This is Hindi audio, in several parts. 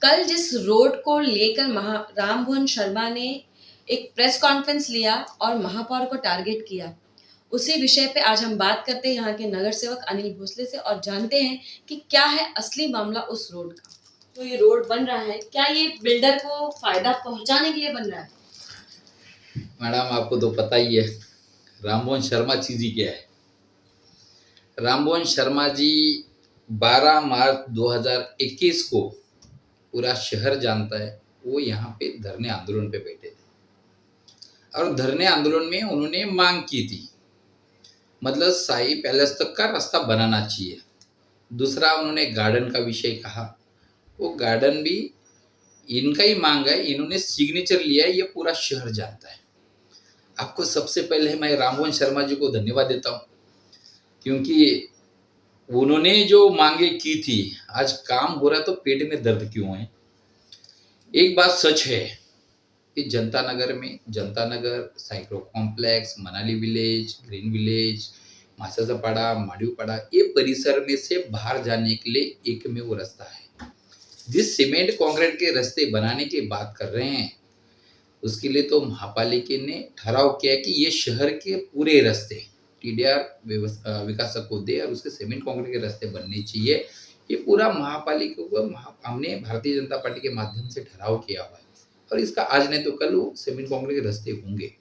कल जिस रोड को लेकर राममोहन शर्मा ने एक प्रेस कॉन्फ्रेंस लिया और महापौर को टारगेट किया, उसी विषय पे आज हम बात करते हैं यहाँ के नगर सेवक अनिल भोसले से और जानते हैं कि क्या है असली मामला उस रोड का। तो ये रोड बन रहा है, क्या ये बिल्डर को फायदा पहुंचाने के लिए बन रहा है? मैडम, आपको तो पता ही है राममोहन शर्मा चीज ही क्या है। राममोहन शर्मा जी 12 मार्च 2021 को पूरा शहर जानता है, वो यहाँ पे धरने आंदोलन पे बैठे थे और धरने आंदोलन में उन्होंने मांग की थी, मतलब शाही पैलेस तक का रास्ता बनाना चाहिए। दूसरा उन्होंने गार्डन का विषय कहा, वो गार्डन भी इनका ही मांग है, इन्होंने सिग्नेचर लिया है, ये पूरा शहर जानता है। आपको सबसे पहले मैं राममोहन शर्मा जी को धन्यवाद देता हूँ, क्योंकि उन्होंने जो मांगे की थी, आज काम हो रहा तो पेट में दर्द क्यों है। एक बात सच है कि जनता नगर, साइक्रो complex, Manali village, green village, Masajapada, Madipada, ये परिसर में से बाहर जाने के लिए एकमेव रास्ता है। जिस सीमेंट कंक्रीट के रास्ते बनाने की बात कर रहे हैं, उसके लिए तो महापालिका ने ठहराव किया कि ये शहर के पूरे रास्ते टीडीआर विकासक को दे और उसके सीमेंट कंक्रीट के रास्ते बनने चाहिए। ये पूरा महापालिका को हमने भारतीय जनता पार्टी के माध्यम से ठहराव किया हुआ है और इसका आज नहीं तो कल वो सीमेंट कंक्रीट के रास्ते होंगे।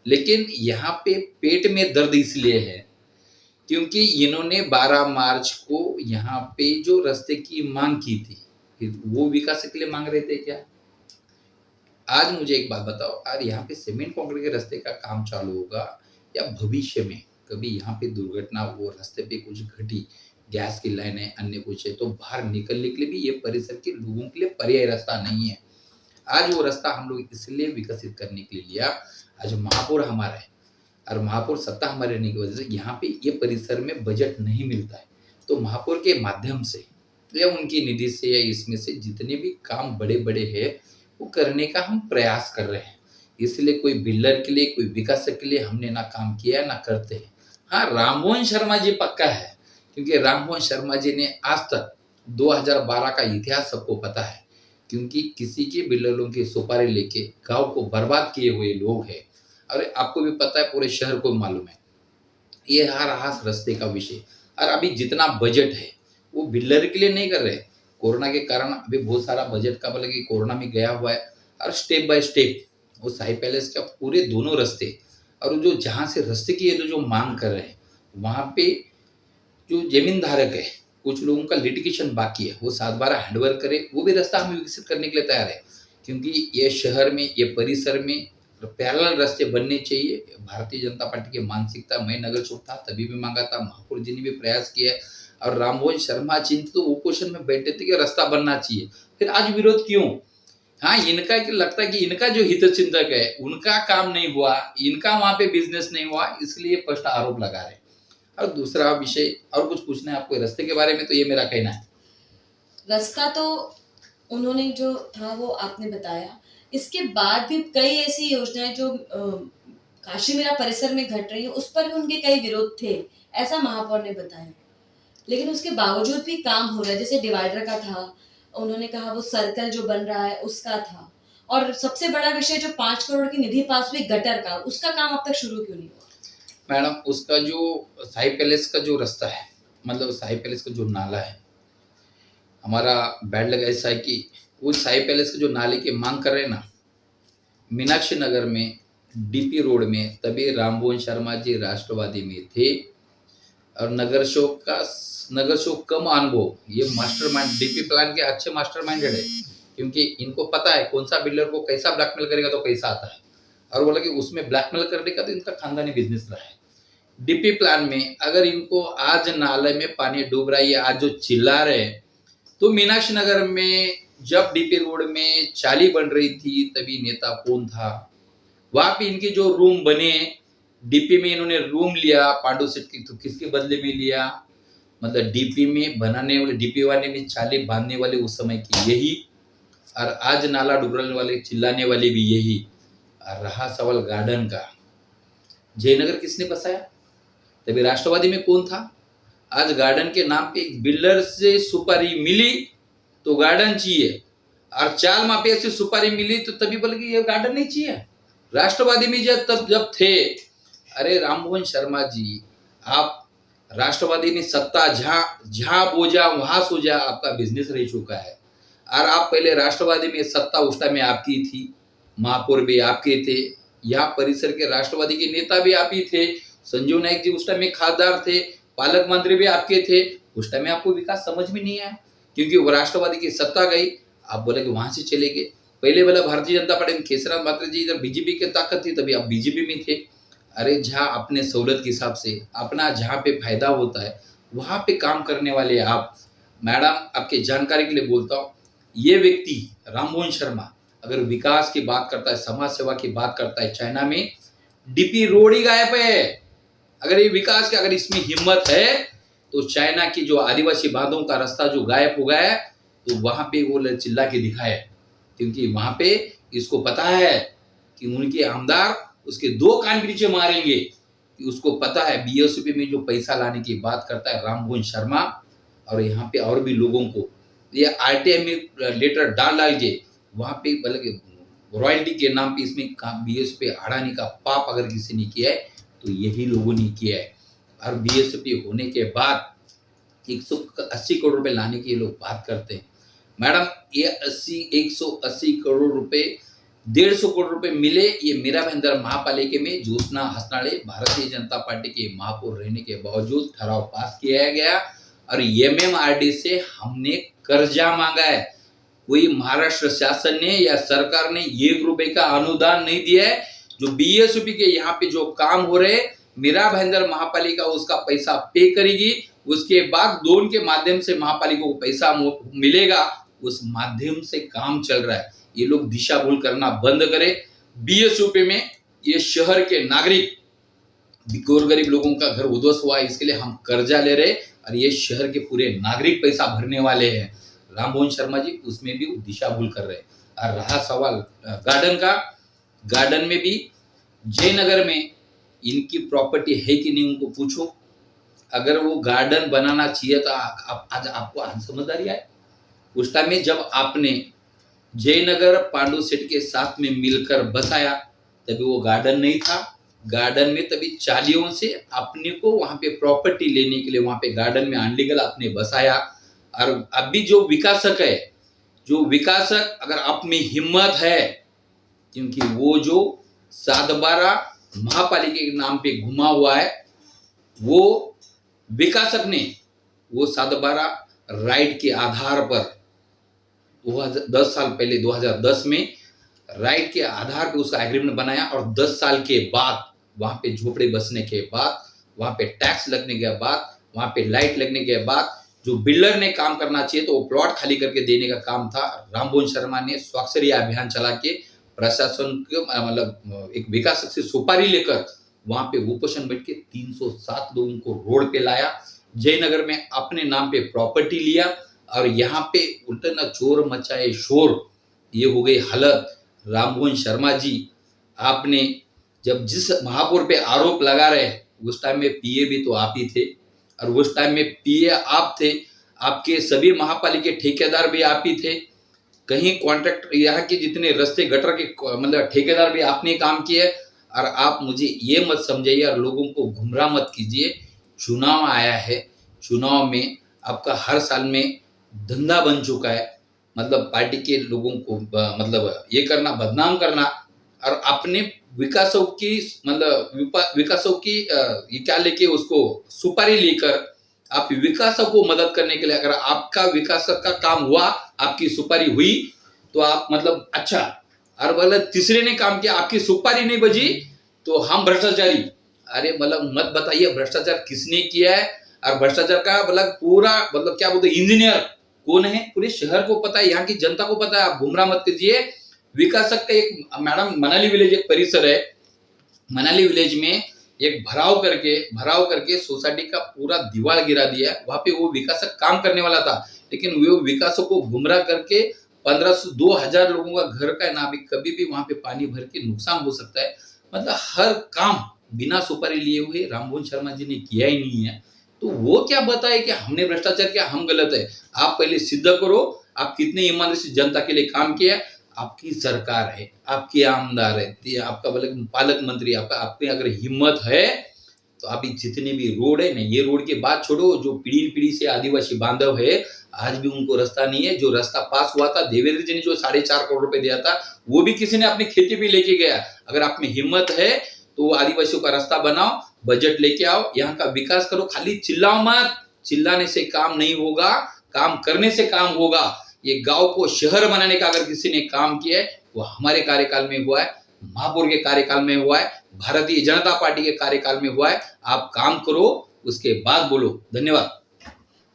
लेकिन यहाँ पे पेट में दर्द इसलिए है क्योंकि इन्होंने 12 मार्च को यहाँ पे जो रास्ते की मांग की थी, वो विकास के लिए मांग रहे थे क्या? आज मुझे एक बात बताओ, यार यहाँ पे सीमेंट कंक्रीट के रास्ते का काम चालू होगा या भविष्य में कभी यहाँ पे दुर्घटना, वो रास्ते पे कुछ घटी, गैस की लाइन है, अन्य कुछ है, तो बाहर निकलने के लिए भी ये परिसर के लोगों के लिए पर्याय रास्ता नहीं है। आज वो रास्ता हम लोग इसलिए विकसित करने के लिए लिया। आज महापौर हमारा है और महापौर सत्ता हमारे रहने की वजह से यहाँ पे ये परिसर में बजट नहीं मिलता है, तो महापौर के माध्यम से या उनकी निधि से या इसमें से जितने भी काम बड़े बड़े हैं वो करने का हम प्रयास कर रहे हैं। इसलिए कोई बिल्डर के लिए, कोई विकासक के लिए हमने ना काम किया ना करते हैं। हाँ, राममोहन शर्मा जी पक्का है, क्योंकि राममोहन शर्मा जी ने आज तक 2012 का इतिहास सबको पता है, क्योंकि किसी के बिल्डरों की सुपारी लेके गांव को बर्बाद किए हुए लोग हैं। और आपको भी पता है, पूरे शहर को मालूम है ये हर रास्ते का विषय। और अभी जितना बजट है वो बिल्डर के लिए नहीं कर रहे। कोरोना के कारण अभी बहुत सारा बजट का बोले कि कोरोना में गया हुआ है और स्टेप बाय स्टेप वो शाही पैलेस का पूरे दोनों रास्ते और जो जहाँ से रास्ते की जो मांग कर रहे हैं, वहाँ पे जो जमीन धारक है, कुछ लोगों का लिटिगेशन बाकी है, वो 7/12 हैंडओवर करे, वो भी रास्ता हम विकसित करने के लिए तैयार है। क्योंकि ये शहर में, ये परिसर में पैरेलल रास्ते बनने चाहिए। भारतीय जनता पार्टी की मानसिकता, मैं नगर चौक था तभी भी मांगा था, महापौर जी ने भी प्रयास किया और राममोहन शर्मा जी तो ओपोजिशन में बैठे थे कि रास्ता बनना चाहिए, फिर आज विरोध क्यों? हाँ, इनका लगता है कि इनका जो हित चिंतक है उनका काम नहीं हुआ, इनका वहां पे बिजनेस नहीं हुआ, इसलिए स्पष्ट आरोप लगा रहे। और दूसरा विषय और कुछ पूछना है आपको रास्ते के बारे में, तो ये मेरा कहना है। रास्ता तो उन्होंने जो था वो आपने बताया, इसके बाद भी कई ऐसी योजनाएं जो काशी मेरा परिसर में घट रही है, उस पर भी उनके कई विरोध थे, ऐसा महापौर ने बताया। लेकिन उसके बावजूद भी काम हो रहा है। जैसे डिवाइडर का था, उन्होंने कहा वो सर्कल जो बन रहा है उसका था, और सबसे बड़ा विषय जो 5 करोड़ की निधि पास हुई गटर का, उसका काम अब तक शुरू क्यों नहीं हुआ? मैडम, उसका जो शाही पैलेस का जो रास्ता है, मतलब शाही पैलेस का जो नाला है, हमारा बैड लगा ऐसा है कि वो शाही पैलेस के जो नाले की मांग कर रहे हैं ना, मीनाक्षी नगर में डीपी रोड में, तभी राममोहन शर्मा जी राष्ट्रवादी में थे और नगर शोक कम अनुभव, ये मास्टरमाइंड डीपी प्लान के अच्छे मास्टरमाइंडेड है, क्योंकि इनको पता है कौन सा बिल्डर को कैसा ब्लैकमेल करेगा तो पैसा आता है, और बोला कि उसमें ब्लैकमेल करने का तो इनका खानदानी बिजनेस रहा है। डीपी प्लान में अगर इनको आज नाले में पानी डूब रहा है, आज जो चिल्ला रहे हैं, तो मीनाक्षी नगर में जब डीपी रोड में चाली बन रही थी तभी नेता कौन था? वहां पे इनके जो रूम बने, डीपी में इन्होंने रूम लिया पांडु सेठ की, तो किसके बदले में लिया? मतलब डीपी में बनाने वाले, डीपी वाले में चाली बांधने वाले उस समय की यही, और आज नाला डुबरने वाले, चिल्लाने वाले भी यही। और रहा सवाल गार्डन का, जयनगर किसने बसाया? तभी राष्ट्रवादी में कौन था? आज गार्डन के नाम पे बिल्डर से सुपारी मिली तो गार्डन चाहिए, और 4 माफिया से सुपारी मिली तो तभी बोले कि ये गार्डन नहीं चाहिए। राष्ट्रवादी में जब थे, अरे राममोहन शर्मा जी, आप राष्ट्रवादी में सत्ता जहां बोझा वहां सो जा, आपका बिजनेस रह चुका है। और आप पहले राष्ट्रवादी में सत्ता उस टाइम में आपकी थी, महापौर भी आपके थे, यहाँ परिसर के राष्ट्रवादी के नेता भी आप ही थे, संजीव नायक जी उस टाइम में खासदार थे, पालक मंत्री भी आपके थे। उस टाइम में आपको विकास समझ में नहीं आया, क्योंकि वो राष्ट्रवादी की सत्ता गई, आप बोले कि वहां से चले गए। पहले बोला भारतीय जनता पार्टी में केसरीनाथ मात्र जी इधर बीजेपी की ताकत थी, तभी आप बीजेपी में थे। अरे जहाँ अपने सहूलत के हिसाब से अपना जहाँ पे फायदा होता है वहां पे काम करने वाले आप। मैडम, आपके जानकारी के लिए बोलता हूँ, ये व्यक्ति राममोहन शर्मा अगर विकास की बात करता है, समाज सेवा की बात करता है, चाइना में डीपी रोड ही गायब है। अगर ये विकास की अगर इसमें हिम्मत है तो चाइना की जो आदिवासी बांधों का रास्ता जो गायब हो गया है, तो वहां पे वो चिल्ला के दिखाए, क्योंकि वहां पे इसको पता है कि उनके आमदार उसके 2 कान के नीचे मारेंगे। उसको पता है बीएसपी में जो पैसा लाने की बात करता है राममोहन शर्मा, और यहाँ पे और भी लोगों को ये आरटीआई में लेटर डाल के वहां पे बल्कि रॉयल्टी के नाम पे इसमें बीएसपी हटाने का पाप अगर किसी ने किया है तो यही लोगों ने किया है। और बीएसपी होने के बाद 180 करोड़ रुपए लाने की ये लोग बात करते हैं। मैडम, ये 180 करोड़ रुपए 150 करोड़ रुपए मिले ये मीरा भाईंदर महापालिका में ज्योत्सना हसनाळे भारतीय जनता पार्टी के महापौर रहने के बावजूद ठराव पास किया गया, और एमएमआरडी से हमने कर्जा मांगा है। कोई महाराष्ट्र शासन ने या सरकार ने 1 रुपए का अनुदान नहीं दिया है। जो बीएसपी के यहाँ पे जो काम हो रहे, मीरा भाईंदर महापालिका उसका पैसा पे करेगी, उसके बाद लोन के माध्यम से महापालिका को पैसा मिलेगा, उस माध्यम से काम चल रहा है। ये लोग दिशा भूल करना बंद करें। बीएसपी में ये शहर के नागरिक गरीब लोगों का घर उध्वस्त हुआ है, इसके लिए हम कर्जा ले रहे, और ये शहर के पूरे नागरिक पैसा भरने वाले हैं। राममोहन शर्मा जी उसमें भी दिशा भूल कर रहे हैं। और रहा सवाल गार्डन का, गार्डन में भी जयनगर में इनकी प्रॉपर्टी है कि नहीं उनको पूछो। अगर वो गार्डन बनाना चाहिए तो आज आपको समझदारी आए। उस टाइम में जब आपने जयनगर पांडु सेठ के साथ में मिलकर बसाया, तभी वो गार्डन नहीं था। गार्डन में तभी चालियों से अपने को वहां पे प्रॉपर्टी लेने के लिए वहां पे गार्डन में अनलीगल आपने बसाया। और अभी जो विकासक है, जो विकासक अगर आप में हिम्मत है, क्योंकि वो जो 7/12 महापालिका के नाम पे घुमा हुआ है, वो विकासक ने वो 7/12 राइट के आधार पर 10 साल पहले 2010 में राइट के आधार पे उसका एग्रीमेंट बनाया, और 10 साल के बाद वहां पे झोपड़े बसने के बाद, वहां पे टैक्स लगने के बाद, वहां पे लाइट लगने के बाद जो बिल्डर ने काम करना चाहिए तो वो प्लॉट खाली करके देने का काम था। राममोहन शर्मा ने स्वाक्षरी अभियान चला के प्रशासन को मतलब एक विकासक से सुपारी लेकर वहां पे उपोषण बैठ के 307 लोगों को रोड पे लाया। जयनगर में अपने नाम पे प्रॉपर्टी लिया, और यहाँ पे उल्टा ना चोर मचाए शोर, ये हो गई हालत। राममोहन शर्मा जी, आपने जब जिस महापौर पे आरोप लगा रहे उस टाइम में पीए भी तो आप ही थे, और उस टाइम में पीए आप थे, आपके सभी महापालिका ठेकेदार भी आप ही थे। कहीं कॉन्ट्रैक्ट यहाँ के जितने रास्ते गटर के मतलब ठेकेदार भी आपने काम किए। और आप मुझे ये मत समझाइए और लोगों को गुमराह मत कीजिए। चुनाव आया है, चुनाव में आपका हर साल में धंधा बन चुका है, मतलब पार्टी के लोगों को मतलब ये करना, बदनाम करना, और अपने विकासों की मतलब विकासों की ये क्या लेके उसको सुपारी लेकर आप विकासों को मदद करने के लिए, अगर आपका विकास का काम हुआ, आपकी सुपारी हुई तो आप मतलब अच्छा, और मतलब तीसरे ने काम किया, आपकी सुपारी नहीं बजी तो हम भ्रष्टाचारी। अरे मतलब मत बताइए भ्रष्टाचार किसने किया है, और भ्रष्टाचार का मतलब पूरा मतलब क्या बोलते इंजीनियर कौन है, पूरे शहर को पता है, यहाँ की जनता को पता है। आप गुमराह मत कीजिए। विकासक का एक मैडम मनाली विलेज एक परिसर है, मनाली विलेज में एक भराव करके सोसाइटी का पूरा दीवार गिरा दिया। वहां पे वो विकासक काम करने वाला था, लेकिन वो विकासों को गुमराह करके 1500-2000 लोगों का घर का ना भी कभी भी वहां पे पानी भर के नुकसान हो सकता है। मतलब हर काम बिना सुपारी लिए हुए राममोहन शर्मा जी ने किया ही नहीं है। तो वो क्या बताए कि हमने भ्रष्टाचार किया, हम गलत है। आप पहले सिद्ध करो, आप कितने ईमानदारी से जनता के लिए काम किया। आपकी सरकार है, आपके आमदार है, आपका पालक मंत्री, आपका आपने अगर हिम्मत है तो आप जितने भी रोड है ना, ये रोड की बात छोड़ो, जो पीढ़ी से आदिवासी बांधव है आज भी उनको रास्ता नहीं है। जो रास्ता पास हुआ था देवेंद्र जी ने जो 4.5 करोड़ रुपए दिया था, वो भी किसी ने अपनी खेती पे लेके गया। अगर आप में हिम्मत है तो आदिवासियों का रास्ता बनाओ, बजट लेके आओ, यहाँ का विकास करो। खाली चिल्लाओ मत, चिल्लाने से काम नहीं होगा, काम करने से काम होगा। ये गांव को शहर बनाने का अगर किसी ने काम किया है वो हमारे कार्यकाल में हुआ है, महापौर के कार्यकाल में हुआ है, भारतीय जनता पार्टी के कार्यकाल में हुआ है। आप काम करो, उसके बाद बोलो। धन्यवाद।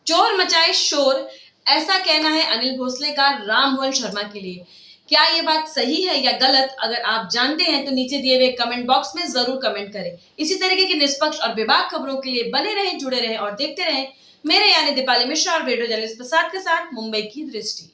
चोर मचाए शोर, ऐसा कहना है अनिल भोसले का राममोहन शर्मा के लिए। क्या ये बात सही है या गलत? अगर आप जानते हैं तो नीचे दिए हुए कमेंट बॉक्स में जरूर कमेंट करें। इसी तरीके की निष्पक्ष और बेबाक खबरों के लिए बने रहें, जुड़े रहें और देखते रहें मेरे यानी दीपाली मिश्रा और वीडियो जर्नलिस्ट प्रसाद के साथ मुंबई की दृष्टि।